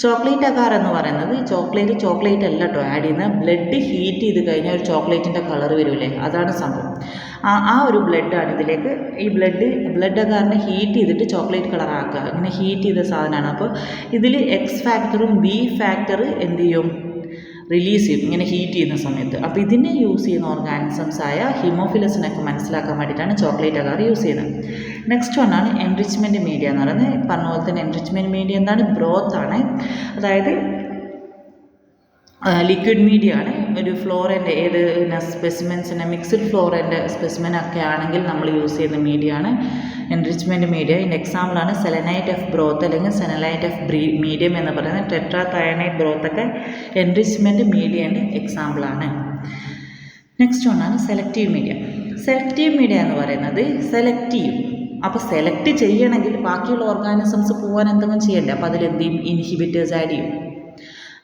ചോക്ലേറ്റ് അഗാർ എന്ന് പറയുന്നത് ചോക്ലേറ്റ് അല്ല കേട്ടോ ആഡ് ചെയ്യുന്നത്. ബ്ലഡ് ഹീറ്റ് ചെയ്ത് കഴിഞ്ഞാൽ ഒരു ചോക്ലേറ്റിൻ്റെ കളർ വരില്ലേ, അതാണ് സംഭവം. ആ ഒരു ബ്ലഡാണ് ഇതിലേക്ക്. ഈ ബ്ലഡ് അഗാറിനെ ഹീറ്റ് ചെയ്തിട്ട് ചോക്ലേറ്റ് കളർ ആക്കുക, ഇങ്ങനെ ഹീറ്റ് ചെയ്ത സാധനമാണ്. അപ്പോൾ ഇതിൽ X ഫാക്ടറും B ഫാക്ടർ എന്ത് ചെയ്യും? റിലീസ് ചെയ്യും ഇങ്ങനെ ഹീറ്റ് ചെയ്യുന്ന സമയത്ത്. അപ്പോൾ ഇതിനെ യൂസ് ചെയ്യുന്ന ഓർഗാനിസംസ് ആയ ഹീമോഫിലസിനൊക്കെ മനസ്സിലാക്കാൻ വേണ്ടിയിട്ടാണ് ചോക്ലേറ്റ് അഗാർ യൂസ് ചെയ്യുന്നത്. നെക്സ്റ്റ് വണ്ണാണ് എൻറിച്ച്മെൻറ്റ് മീഡിയ എന്ന് പറയുന്നത്. പറഞ്ഞ പോലെ തന്നെ എൻറിച്ച്മെൻറ്റ് മീഡിയ എന്താണ്? ബ്രോത്താണ്. അതായത് ലിക്വിഡ് മീഡിയ ആണ്. ഒരു ഫ്ലോറിൻ്റെ ഏത് സ്പെസിമെൻസിനെ മിക്സ്ഡ് ഫ്ലോറിൻ്റെ സ്പെസിമെനൊക്കെ ആണെങ്കിൽ നമ്മൾ യൂസ് ചെയ്യുന്ന മീഡിയ ആണ് എൻറിച്ച്മെൻറ്റ് മീഡിയ. ഇതിൻ്റെ എക്സാമ്പിളാണ് സെലനൈറ്റ് ഓഫ് ബ്രോത്ത് അല്ലെങ്കിൽ സെനലൈറ്റ് ഓഫ് മീഡിയം എന്ന് പറയുന്നത്. ടെട്രാതയനൈറ്റ് ബ്രോത്തൊക്കെ എൻറിച്ച്മെൻറ്റ് മീഡിയൻ്റെ എക്സാമ്പിളാണ്. നെക്സ്റ്റ് ഒന്നാണ് സെലക്റ്റീവ് മീഡിയ എന്ന് പറയുന്നത് സെലക്റ്റീവ്. അപ്പോൾ സെലക്ട് ചെയ്യണമെങ്കിൽ ബാക്കിയുള്ള ഓർഗാനിസംസ് പോകാൻ എന്തെങ്കിലും ചെയ്യണ്ടേ, അപ്പോൾ അതിലെന്ത് ചെയ്യും? ഇൻഹിബിറ്റേഴ്സ് ആഡ് ചെയ്യും.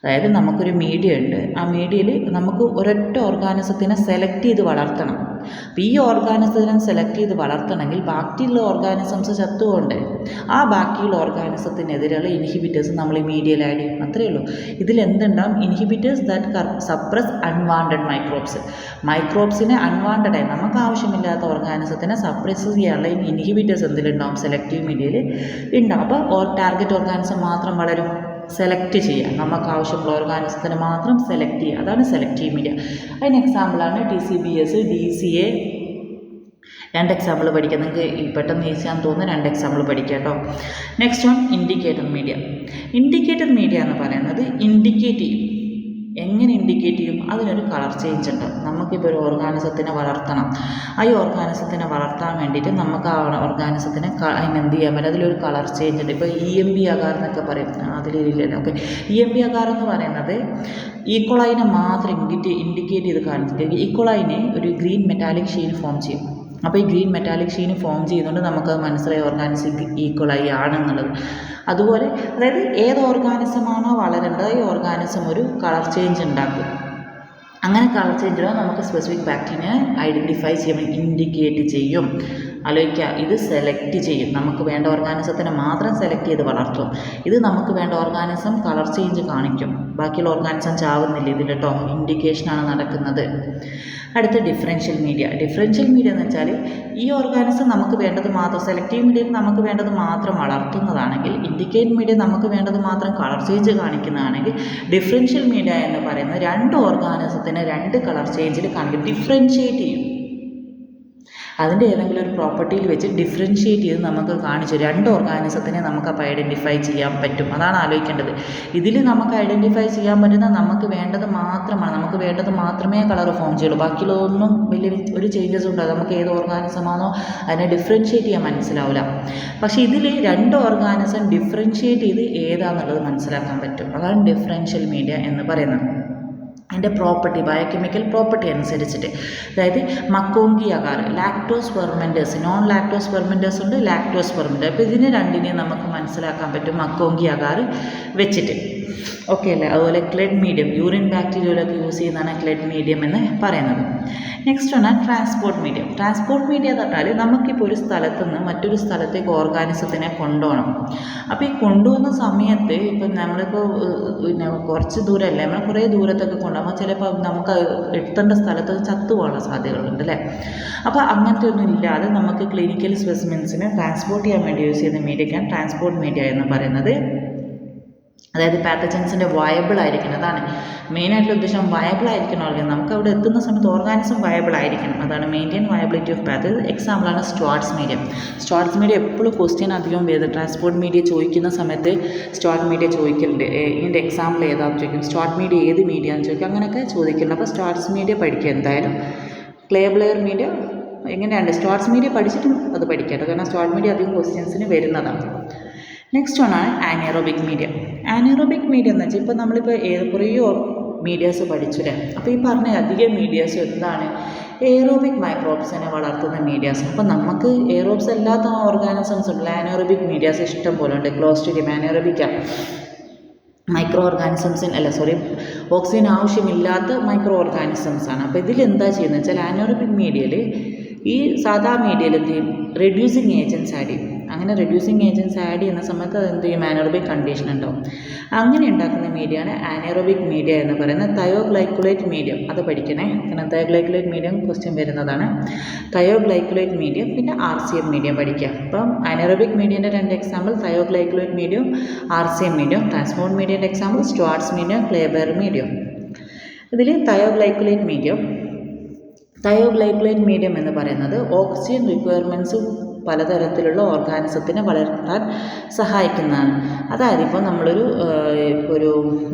അതായത് നമുക്കൊരു മീഡിയ ഉണ്ട്, ആ മീഡിയയിൽ നമുക്ക് ഒരൊറ്റ ഓർഗാനിസത്തിനെ സെലക്ട് ചെയ്ത് വളർത്തണം. അപ്പോൾ ഈ ഓർഗാനിസത്തിനെ സെലക്ട് ചെയ്ത് വളർത്തണമെങ്കിൽ ബാക്കിയുള്ള ഓർഗാനിസംസ് ചത്തുകൊണ്ട് ആ ബാക്കിയുള്ള ഓർഗാനിസത്തിനെതിരെയുള്ള ഇൻഹിബിറ്റേഴ്സ് നമ്മൾ ഈ മീഡിയയിൽ ആഡ് ചെയ്യും. അത്രയേ ഉള്ളൂ. ഇതിലെന്തുണ്ടാവും? ഇൻഹിബിറ്റേഴ്സ് ദാറ്റ് സപ്രസ് അൺവാണ്ടഡ് മൈക്രോബ്സിനെ അൺവാണ്ടഡായി നമുക്ക് ആവശ്യമില്ലാത്ത ഓർഗാനിസത്തിനെ സപ്രസ് ചെയ്യാനുള്ള ഇൻഹിബിറ്റേഴ്സ് എന്തിലുണ്ടാവും? സെലക്റ്റീവ് മീഡിയയിൽ ഉണ്ടാവും. അപ്പോൾ ടാർഗറ്റ് ഓർഗാനിസം മാത്രം വളരും. സെലക്ട് ചെയ്യുക, നമുക്ക് ആവശ്യമുള്ള ഓർഗാനിസത്തിന് മാത്രം സെലക്ട് ചെയ്യുക, അതാണ് സെലക്റ്റീവ് മീഡിയ. അതിന് എക്സാമ്പിളാണ് TCBS, DCA. 2 എക്സാമ്പിൾ പഠിക്കാം. നിങ്ങൾക്ക് പെട്ടെന്ന് ഈസിയാന്ന് തോന്നുന്നു 2 എക്സാമ്പിൾ പഠിക്കാം കേട്ടോ. Next one indicated media. Indicated media എന്ന് പറയുന്നത് ഇൻഡിക്കേറ്റ് ചെയ്യും. എങ്ങനെ ഇൻഡിക്കേറ്റ് ചെയ്യും? അതിനൊരു കളർ ചേഞ്ച് ഉണ്ട്. നമുക്കിപ്പോൾ ഒരു ഓർഗാനിസത്തിനെ വളർത്തണം. ആ ഈ ഓർഗാനിസത്തിനെ വളർത്താൻ വേണ്ടിയിട്ട് നമുക്ക് ആ ഓർഗാനിസത്തിനെ അതിനെന്ത് ചെയ്യാൻ പറ്റും? അതിലൊരു കളർ ചേഞ്ച് ഉണ്ട്. ഇപ്പോൾ EMB അഗാർ എന്നൊക്കെ പറയും, അതിലില്ല. ഓക്കെ, EMB അഗാർ എന്ന് പറയുന്നത് ഈക്കോളൈനെ മാത്രം ഇൻഡിക്കേറ്റ് ചെയ്ത് കാണിച്ചിട്ട് ഈക്കോളൈനെ ഒരു ഗ്രീൻ മെറ്റാലിക് ഷീൻ ഫോം ചെയ്യും. അപ്പോൾ ഈ ഗ്രീൻ മെറ്റാലിക് ഷീൻ ഫോം ചെയ്യുന്നതുകൊണ്ട് നമുക്കത് മനസ്സിലായി ഓർഗാനിസം ഈക്വലൈ ആണെന്നുള്ളത്. അതുപോലെ അതായത് ഏത് ഓർഗാനിസമാണോ വളരേണ്ടത് ഈ ഓർഗാനിസം ഒരു കളർ ചേഞ്ച് ഉണ്ടാക്കും. അങ്ങനെ കളർ ചേഞ്ച് നമുക്ക് സ്പെസിഫിക് ബാക്ടീരിയനെ ഐഡൻറ്റിഫൈ ചെയ്യാൻ ഇൻഡിക്കേറ്റ് ചെയ്യും. ആലോചിക്കുക, ഇത് സെലക്ട് ചെയ്യും. നമുക്ക് വേണ്ട ഓർഗാനിസത്തിനെ മാത്രം സെലക്ട് ചെയ്ത് വളർത്തും. ഇത് നമുക്ക് വേണ്ട ഓർഗാനിസം കളർ ചേഞ്ച് കാണിക്കും. ബാക്കിയുള്ള ഓർഗാനിസം ചാവുന്നില്ല ഇതിൽ കേട്ടോ. ഇൻഡിക്കേഷനാണ് നടക്കുന്നത്. അടുത്ത ഡിഫറൻഷ്യൽ മീഡിയ. ഡിഫറൻഷ്യൽ മീഡിയ എന്ന് വെച്ചാൽ ഈ ഓർഗാനിസം നമുക്ക് വേണ്ടത് മാത്രം, സെലക്റ്റീവ് മീഡിയയിൽ നമുക്ക് വേണ്ടത് മാത്രം വളർത്തുന്നതാണെങ്കിൽ, ഇൻഡിക്കേറ്റ് മീഡിയ നമുക്ക് വേണ്ടത് മാത്രം കളർ ചേഞ്ച് കാണിക്കുന്നതാണെങ്കിൽ, ഡിഫറൻഷ്യൽ മീഡിയ എന്ന് പറയുന്നത് 2 ഓർഗാനിസത്തിനെ 2 കളർ ചേഞ്ചിൽ കാണിക്കും, ഡിഫറൻഷ്യേറ്റ് ചെയ്യും. അതിൻ്റെ ഏതെങ്കിലും ഒരു പ്രോപ്പർട്ടിയിൽ വെച്ച് ഡിഫറൻഷ്യേറ്റ് ചെയ്ത് നമുക്ക് കാണിച്ചു 2 ഓർഗാനിസത്തിനെ നമുക്കപ്പോൾ ഐഡൻറ്റിഫൈ ചെയ്യാൻ പറ്റും. അതാണ് ആലോചിക്കേണ്ടത്. ഇതിൽ നമുക്ക് ഐഡൻറ്റിഫൈ ചെയ്യാൻ പറ്റുന്ന നമുക്ക് വേണ്ടത് മാത്രമാണ്, നമുക്ക് വേണ്ടത് മാത്രമേ കളർ ഫോം ചെയ്യുള്ളൂ. ബാക്കിയുള്ളതൊന്നും വലിയ ഒരു ചേഞ്ചസ് ഉണ്ടാകും. നമുക്ക് ഏത് ഓർഗാനിസമാണോ അതിനെ ഡിഫറൻഷ്യേറ്റ് ചെയ്യാൻ മനസ്സിലാവില്ല. പക്ഷേ ഇതിൽ 2 ഓർഗാനിസം ഡിഫറൻഷ്യേറ്റ് ചെയ്ത് ഏതാണെന്നുള്ളത് മനസ്സിലാക്കാൻ പറ്റും. അതാണ് ഡിഫറൻഷ്യൽ മീഡിയ എന്ന് പറയുന്നത്. അതിൻ്റെ പ്രോപ്പർട്ടി, ബയോകെമിക്കൽ പ്രോപ്പർട്ടി അനുസരിച്ചിട്ട്, അതായത് MacConkey agar, lactose fermenters, non lactose fermenters ഉണ്ട്, ലാക്ടോസ് ഫെർമെൻറ്റേഴ്സ്. അപ്പോൾ ഇതിനെ രണ്ടിനെയും നമുക്ക് മനസ്സിലാക്കാൻ പറ്റും മക്കോങ്കി അഗാർ വെച്ചിട്ട്. ഓക്കെ അല്ലേ? അതുപോലെ ക്ലെഡ് മീഡിയം, യൂറിൻ ബാക്ടീരിയയിലൊക്കെ യൂസ് ചെയ്യുന്നതാണ് ക്ലെഡ് മീഡിയം എന്ന് പറയുന്നത്. നെക്സ്റ്റ് ആണ് ട്രാൻസ്പോർട്ട് മീഡിയം. ട്രാൻസ്പോർട്ട് മീഡിയ എന്ന് പറഞ്ഞാൽ നമുക്കിപ്പോൾ ഒരു സ്ഥലത്ത് നിന്ന് മറ്റൊരു സ്ഥലത്തേക്ക് ഓർഗാനിസത്തിനെ കൊണ്ടുപോകണം. അപ്പോൾ ഈ കൊണ്ടുപോകുന്ന സമയത്ത് ഇപ്പം നമ്മളിപ്പോൾ പിന്നെ കുറച്ച് ദൂരമല്ലേ, നമ്മൾ കുറേ ദൂരത്തൊക്കെ കൊണ്ടുപോകുമ്പോൾ ചിലപ്പോൾ നമുക്ക് എത്തേണ്ട സ്ഥലത്ത് ചത്തുപോകാനുള്ള സാധ്യതകളുണ്ട് അല്ലേ. അപ്പോൾ അങ്ങനത്തെ ഒന്നും ഇല്ലാതെ നമുക്ക് ക്ലിനിക്കൽ സ്പെസിമെൻസിനെ ട്രാൻസ്പോർട്ട് ചെയ്യാൻ വേണ്ടി യൂസ് ചെയ്യുന്ന മീഡിയക്കാണ് ട്രാൻസ്പോർട്ട് മീഡിയ എന്ന് പറയുന്നത്. അതായത് പാത്തജൻസിൻ്റെ വയബിൾ ആയിരിക്കണം, അതാണ് മെയിനായിട്ടുള്ള ഉദ്ദേശം. വയബിൾ ആയിരിക്കണമല്ലോ, നമുക്ക് അവിടെ എത്തുന്ന സമയത്ത് ഓർഗാനിസം വയബിൾ ആയിരിക്കണം, അതാണ് മെയിൻറ്റെയിൻ വയബിലിറ്റി ഓഫ് പാത്ത്. എക്സാമ്പിളാണ് സ്റ്റുവാർട്ട്സ് മീഡിയ. സ്റ്റുവാർട്ട്സ് മീഡിയ എപ്പോഴും ക്വസ്റ്റ്യൻ അധികം വരുന്നത് ട്രാൻസ്പോർട്ട് മീഡിയ ചോദിക്കുന്ന സമയത്ത് സ്റ്റുവാർട്ട് മീഡിയ ചോദിക്കലുണ്ട്. ഇതിൻ്റെ എക്സാമ്പിൾ ഏതാണെന്ന് ചോദിക്കും, സ്റ്റുവാർട്ട് മീഡിയ ഏത് മീഡിയ എന്ന് ചോദിക്കും, അങ്ങനെയൊക്കെ ചോദിക്കുന്നുണ്ട്. അപ്പോൾ സ്റ്റുവാർട്ട്സ് മീഡിയ പഠിക്കുക എന്തായാലും. ക്ലേ ബ്ലെയർ മീഡിയ എങ്ങനെയാണ് സ്റ്റുവാർട്ട്സ് മീഡിയ പഠിച്ചിട്ടും അത് പഠിക്കാം, കാരണം സ്റ്റുവാർട്ട് മീഡിയ അധികം ക്വസ്റ്റ്യൻസിന് വരുന്നതാണ്. നെക്സ്റ്റ് വണ്ണാണ് ആനേറോബിക് മീഡിയ. ആനേറോബിക് മീഡിയ എന്ന് വെച്ചാൽ ഇപ്പോൾ നമ്മളിപ്പോൾ കുറേയോ മീഡിയാസ് പഠിച്ചില്ലേ. അപ്പോൾ ഈ പറഞ്ഞ അധികം മീഡിയാസ് എന്താണ്? എയറോബിക് മൈക്രോബ്സിനെ വളർത്തുന്ന മീഡിയാസ്. അപ്പോൾ നമുക്ക് എയറോബ്സ് അല്ലാത്ത ഓർഗാനിസംസ് ഉണ്ടല്ലോ, ആനേറോബിക് മീഡിയാസ് ഇഷ്ടം പോലെ ഉണ്ട്. ക്ലോസ്ട്രിഡിയം, ആനേറോബിക്ക, മൈക്രോ ഓർഗാനിസംസിന് ഓക്സിജൻ ആവശ്യമില്ലാത്ത മൈക്രോ ഓർഗാനിസംസാണ്. അപ്പോൾ ഇതിലെന്താ ചെയ്യുന്നത് വെച്ചാൽ ആനേറോബിക് മീഡിയയിൽ ഈ സാധാ മീഡിയയിൽ എന്ത് ചെയ്യും? റെഡ്യൂസിങ് ഏജൻറ്റ്സ് ആഡ് ചെയ്യും. അങ്ങനെ റെഡ്യൂസിങ് ഏജൻറ്റ്സ് ആഡ് ചെയ്യുന്ന സമയത്ത് അത് എന്ത് ചെയ്യും? ആനേറോബിക് കണ്ടീഷൻ ഉണ്ടാവും. അങ്ങനെ ഉണ്ടാക്കുന്ന മീഡിയയാണ് ആനേറോബിക് മീഡിയ എന്ന് പറയുന്നത്. തയോഗ്ലൈക്കുലേറ്റ് മീഡിയം അത് പഠിക്കണേ, കാരണം തയോഗ്ലൈക്കുലേറ്റ് മീഡിയം ക്വസ്റ്റ്യൻ വരുന്നതാണ്. തയോഗ്ലൈക്കുലേറ്റ് മീഡിയം പിന്നെ RCM മീഡിയം പഠിക്കുക. അപ്പം ആനേറോബിക് മീഡിയൻ്റെ 2 example thioglycollate medium, RCM medium. Transport മീഡിയൻ്റെ example Stuart's medium, Cary Blair medium. ഇതിൽ തയോഗ്ലൈക്കുലേറ്റ് മീഡിയം എന്ന് പറയുന്നത് ഓക്സിജൻ റിക്വയർമെൻറ്റ്സ് പലതരത്തിലുള്ള ഓർഗാനിസത്തിനെ വളർത്താൻ സഹായിക്കുന്നതാണ്. അതായത് ഇപ്പോൾ നമ്മളൊരു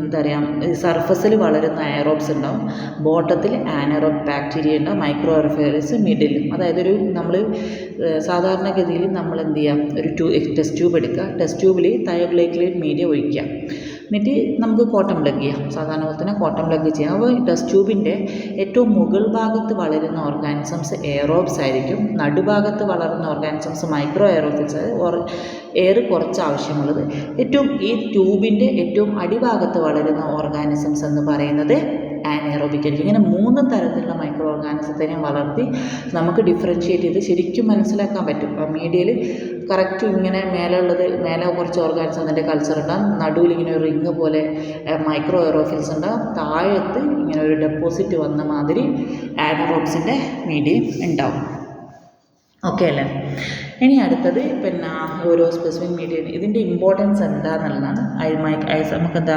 എന്താ പറയുക, സർഫസിൽ വളരുന്ന എയറോബ്സ് ഉണ്ടാവും, ബോട്ടത്തിൽ ആനറോബ് ബാക്ടീരിയ ഉണ്ടാവും, മൈക്രോ ഓർഗാനിസം മിഡിലും. അതായത് നമ്മൾ സാധാരണഗതിയിൽ നമ്മൾ എന്ത് ചെയ്യുക, ഒരു ടെസ്റ്റ് ട്യൂബ് എടുക്കുക, ടെസ്റ്റ് ട്യൂബിൽ തയോഗ്ലൈക്കുലേറ്റ് മീഡിയ ഒഴിക്കുക, എന്നിട്ട് നമുക്ക് കോട്ടൺ പ്ലഗ് ചെയ്യാം. സാധാരണ പോലെ തന്നെ കോട്ടൺ പ്ലഗ് ചെയ്യാം. അപ്പോൾ ടെസ്റ്റ് ട്യൂബിൻ്റെ ഏറ്റവും മുകൾ ഭാഗത്ത് വളരുന്ന ഓർഗാനിസംസ് എയറോബ്സ് ആയിരിക്കും, നടുഭാഗത്ത് വളരുന്ന ഓർഗാനിസംസ് മൈക്രോ എയറോബ്സ്. എയർ കുറച്ച് ആവശ്യമുള്ളത്. ഈ ട്യൂബിൻ്റെ ഏറ്റവും അടിഭാഗത്ത് വളരുന്ന ഓർഗാനിസംസ് എന്ന് പറയുന്നത് ആനേറോബിക് ആയിരിക്കും. ഇങ്ങനെ 3 തരത്തിലുള്ള മൈക്രോ ഓർഗാനിസത്തിനെ വളർത്തി നമുക്ക് ഡിഫറൻഷ്യേറ്റ് ചെയ്ത് ശരിക്കും മനസ്സിലാക്കാൻ പറ്റും. അപ്പോൾ മീഡിയയിൽ കറക്റ്റ് ഇങ്ങനെ മേലെ കുറച്ച് ഓർഗാനിസം അതിൻ്റെ കൾച്ചർ ഉണ്ടാകും, നടുവിൽ ഇങ്ങനെ ഒരു റിങ് പോലെ മൈക്രോ എയറോഫിൽസ് ഉണ്ടാകും, താഴത്ത് ഇങ്ങനെ ഒരു ഡെപ്പോസിറ്റ് വന്ന മാതിരി ആനറോബ്സിൻ്റെ മീഡിയം ഉണ്ടാവും. ഓക്കെ അല്ലേ? ഇനി അടുത്തത് പിന്നെ ഓരോ സ്പെസിഫിക് മീഡിയ ഇതിൻ്റെ ഇമ്പോർട്ടൻസ് എന്താണെന്നുള്ളതാണ്. നമുക്കെന്താ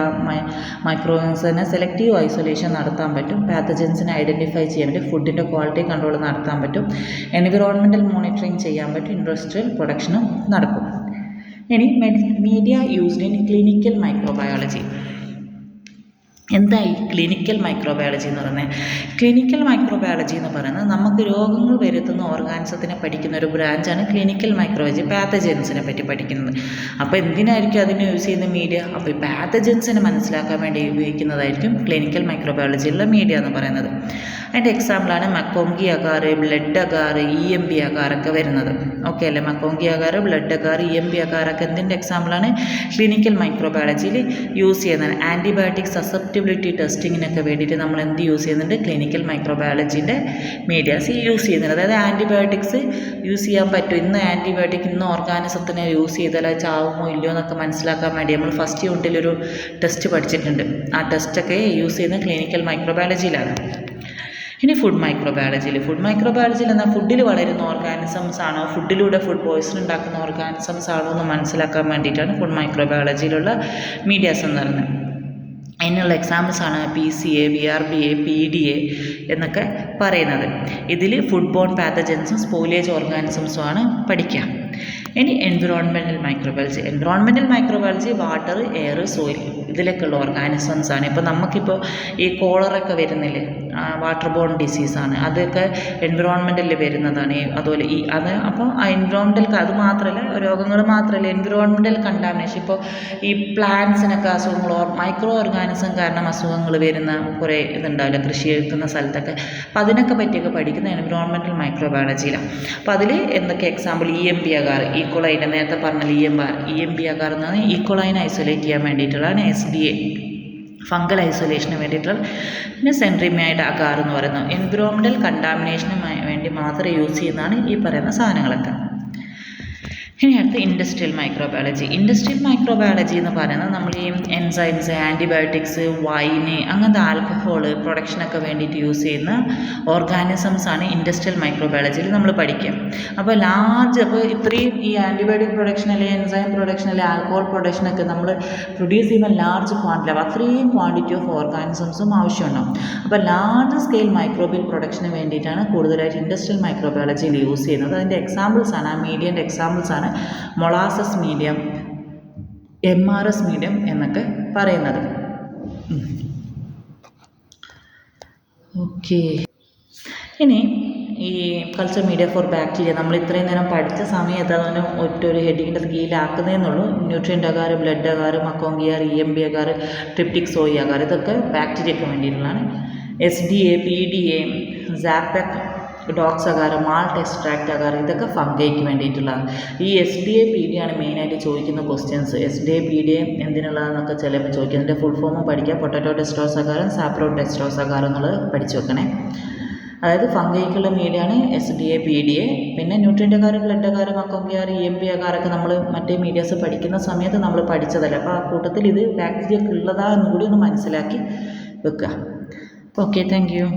മൈക്രോഓർഗാനിസത്തിനെ സെലക്റ്റീവ് ഐസൊലേഷൻ നടത്താൻ പറ്റും, പാത്തജൻസിനെ ഐഡൻറ്റിഫൈ ചെയ്യാൻ പറ്റും, ഫുഡിൻ്റെ ക്വാളിറ്റി കൺട്രോൾ നടത്താൻ പറ്റും, എൻവിറോൺമെൻറ്റൽ മോണിറ്ററിങ് ചെയ്യാൻ പറ്റും, ഇൻഡസ്ട്രിയൽ പ്രൊഡക്ഷനും നടക്കും. ഇനി media used in clinical microbiology. എന്താ ഈ ക്ലിനിക്കൽ മൈക്രോബയോളജി എന്ന് പറയുന്നത്? ക്ലിനിക്കൽ മൈക്രോബയോളജി എന്ന് പറയുന്നത് നമുക്ക് രോഗങ്ങൾ വരുത്തുന്ന ഓർഗാനിസത്തിനെ പഠിക്കുന്ന ഒരു ബ്രാഞ്ചാണ് ക്ലിനിക്കൽ മൈക്രോബയോളജി, പാത്തജൻസിനെ പറ്റി പഠിക്കുന്നത്. അപ്പോൾ എന്തിനായിരിക്കും അതിന് യൂസ് ചെയ്യുന്ന മീഡിയ? അപ്പോൾ ഈ പാത്തജൻസിനെ മനസ്സിലാക്കാൻ വേണ്ടി ഉപയോഗിക്കുന്നതായിരിക്കും ക്ലിനിക്കൽ മൈക്രോബയോളജിയിലുള്ള മീഡിയ എന്ന് പറയുന്നത്. അതിൻ്റെ എക്സാമ്പിളാണ് മക്കോങ്കി അഗാർ, ബ്ലഡ് അഗാർ, EMB അഗാറൊക്കെ വരുന്നത്. ഓക്കെ അല്ലേ? മക്കോങ്കി അഗാർ, ബ്ലഡ് അഗാർ, EMB അഗാറൊക്കെ എന്തിൻ്റെ എക്സാമ്പിളാണ്? ക്ലിനിക്കൽ മൈക്രോബയോളജിയിൽ യൂസ് ചെയ്യുന്നതാണ്. ആൻറ്റിബയോട്ടിക് സസെപ്റ്റിബിലിറ്റി ടെസ്റ്റിങ്ങിനൊക്കെ വേണ്ടിയിട്ട് നമ്മൾ എന്ത് യൂസ് ചെയ്യുന്നുണ്ട്? ക്ലിനിക്കൽ മൈക്രോബയോളജിൻ്റെ മീഡിയാസ് യൂസ് ചെയ്യുന്നുണ്ട്. അതായത് ആൻറ്റിബയോട്ടിക്സ് യൂസ് ചെയ്യാൻ പറ്റും, ഇന്ന് ആൻറ്റിബയോട്ടിക് ഇന്ന് ഓർഗാനിസത്തിനെ യൂസ് ചെയ്താൽ അത് ചാവുമോ ഇല്ലയോ എന്നൊക്കെ മനസ്സിലാക്കാൻ വേണ്ടി നമ്മൾ ഫസ്റ്റ് യൂണിറ്റിലൊരു ടെസ്റ്റ് പഠിച്ചിട്ടുണ്ട്. ആ ടെസ്റ്റൊക്കെ യൂസ് ചെയ്യുന്നത് ക്ലിനിക്കൽ മൈക്രോബയോളജിയിലാണ്. ഇനി ഫുഡ് മൈക്രോബയോളജിയിൽ എന്നാൽ ഫുഡിൽ വളരുന്ന ഓർഗാനിസംസ് ആണോ, ഫുഡിലൂടെ ഫുഡ് പോയ്സൺ ഉണ്ടാക്കുന്ന ഓർഗാനിസംസ് ആണോ എന്ന് മനസ്സിലാക്കാൻ വേണ്ടിയിട്ടാണ് ഫുഡ് മൈക്രോബയോളജിയിലുള്ള മീഡിയാസ് എന്ന് പറയുന്നത്. അതിനുള്ള എക്സാമ്പിൾസാണ് PCA, BRBA, PDA എന്നൊക്കെ പറയുന്നത്. ഇതിൽ ഫുഡ് ബോൺ പാത്തജൻസും സ്പോയിലേജ് ഓർഗാനിസംസും ആണ് പഠിക്കുക. ഇനി environmental microbiology water, air, soil ഇതിലൊക്കെയുള്ള ഓർഗാനിസംസ് ആണ്. ഇപ്പോൾ നമുക്കിപ്പോൾ ഈ കോളറൊക്കെ വരുന്നില്ലേ, വാട്ടർ ബോൺ ഡിസീസാണ്, അതൊക്കെ എൻവിറോൺമെൻറ്റലിൽ വരുന്നതാണ്. അതുപോലെ അപ്പോൾ ആ എൻവിറോൺമെൻറ്റൽ അത് മാത്രമല്ല, രോഗങ്ങൾ മാത്രമല്ല, എൻവിറോൺമെൻറ്റൽ കണ്ടാമിനേഷൻ. ഇപ്പോൾ ഈ പ്ലാന്റ്സിനൊക്കെ അസുഖങ്ങൾ, മൈക്രോ ഓർഗാനിസം കാരണം അസുഖങ്ങൾ വരുന്ന കുറേ ഇതുണ്ടാവില്ല കൃഷി എടുക്കുന്ന സ്ഥലത്തൊക്കെ. അപ്പോൾ അതിനൊക്കെ പറ്റിയൊക്കെ പഠിക്കുന്ന എൻവിറോൺമെൻറ്റൽ മൈക്രോബയോളജിയിലാണ്. അപ്പോൾ അതിൽ എന്തൊക്കെ എക്സാമ്പിൾ? EMB അഗാർ, ഈക്കോളൈനെ നേരത്തെ പറഞ്ഞാൽ EMB അഗാർ എന്ന് പറഞ്ഞാൽ ഈക്കോളൈനെ ഐസൊലേറ്റ് ചെയ്യാൻ വേണ്ടിയിട്ടുള്ളതാണ്. SDA ഫംഗൽ ഐസൊലേഷന് വേണ്ടിയിട്ടുള്ള. പിന്നെ സെൻട്രിമൈഡ് അഗാർ എന്ന് പറയുന്നത് എൻവിറോൺമെൻറ്റൽ കണ്ടാമിനേഷന് വേണ്ടി മാത്രം യൂസ് ചെയ്യുന്നതാണ് ഈ പറയുന്ന സാധനങ്ങളൊക്കെ. ഇനി അടുത്ത് ഇൻഡസ്ട്രിയൽ മൈക്രോബയോളജി എന്ന് പറയുന്നത് നമ്മൾ ഈ എൻസൈംസ്, ആൻറ്റിബയോട്ടിക്സ്, വൈന്, അങ്ങനത്തെ ആൽക്കഹോൾ പ്രൊഡക്ഷനൊക്കെ വേണ്ടിയിട്ട് യൂസ് ചെയ്യുന്ന ഓർഗാനിസംസ് ആണ് ഇൻഡസ്ട്രിയൽ മൈക്രോബയോളജിയിൽ നമ്മൾ പഠിക്കുക. അപ്പോൾ അപ്പോൾ ഇത്രയും ഈ ആൻറ്റിബയോട്ടിക് പ്രൊഡക്ഷൻ അല്ലെങ്കിൽ എൻസൈം പ്രൊഡക്ഷൻ അല്ലെങ്കിൽ ആൽക്കഹോൾ പ്രൊഡക്ഷനൊക്കെ നമ്മൾ പ്രൊഡ്യൂസ് ചെയ്യുമ്പോൾ ലാർജ് ക്വാണ്ടിറ്റി അത്രയും ക്വാണ്ടിറ്റി ഓഫ് ഓർഗാനിസംസും ആവശ്യമുണ്ടാകും. അപ്പോൾ ലാർജ് സ്കെയിൽ മൈക്രോബിയൽ പ്രൊഡക്ഷന് വേണ്ടിയിട്ടാണ് കൂടുതലായിട്ട് ഇൻഡസ്ട്രിയൽ മൈക്രോബയോളജിയിൽ യൂസ് ചെയ്യുന്നത്. അതിൻ്റെ എക്സാമ്പിൾസാണ്, ആ മീഡിയൻ്റെ എക്സാമ്പിൾസാണ് മൊളാസസ് മീഡിയം, MRS മീഡിയം എന്നൊക്കെ പറയുന്നത്. ഓക്കെ. ഇനി ഈ കൾച്ചർ മീഡിയ ഫോർ ബാക്ടീരിയ നമ്മൾ ഇത്രയും നേരം പഠിച്ച സമയത്ത് അതൊന്നും ഒറ്റൊരു ഹെഡിങ്ങിൻ്റെ കീഴിലാക്കുന്നതെന്നുള്ളൂ. Nutrient agar, blood agar, MacConkey agar, EMB agar, tryptic soy agar ഇതൊക്കെ ബാക്ടീരിയയ്ക്ക് വേണ്ടിയിട്ടുള്ളതാണ്. SDA, PDA, Czapek, Dox agar, malt extract agar ഇതൊക്കെ ഫംഗൈക്ക് വേണ്ടിയിട്ടുള്ളതാണ്. ഈ SDA, PDA ആണ് മെയിനായിട്ട് ചോദിക്കുന്ന ക്വസ്റ്റ്യൻസ്. SDA, PDA എന്തിനുള്ളതെന്നൊക്കെ ചിലപ്പോൾ ചോദിക്കും. അതിൻ്റെ ഫുൾ ഫോമും പഠിക്കുക. പൊട്ടറ്റോ ഡെസ്ട്രോസ് അഗാറും സാപ്രോ ഡെസ്ട്രോസ് അഗാറും എന്നുള്ളത് പഠിച്ചു വെക്കണേ. അതായത് ഫംഗൈക്കുള്ള മീഡിയയാണ് SDA, PDA. പിന്നെ nutrient agar, blood agar, MacConkey agar, EMB അഗാറൊക്കെ നമ്മൾ മറ്റേ മീഡിയാസ് പഠിക്കുന്ന സമയത്ത് നമ്മൾ പഠിച്ചതല്ല. അപ്പോൾ ആ കൂട്ടത്തിൽ ഇത് ബാക്ടീരിയക്ക് ഉള്ളതാ എന്നുകൂടി ഒന്ന് മനസ്സിലാക്കി വെക്കുക. Okay, thank you.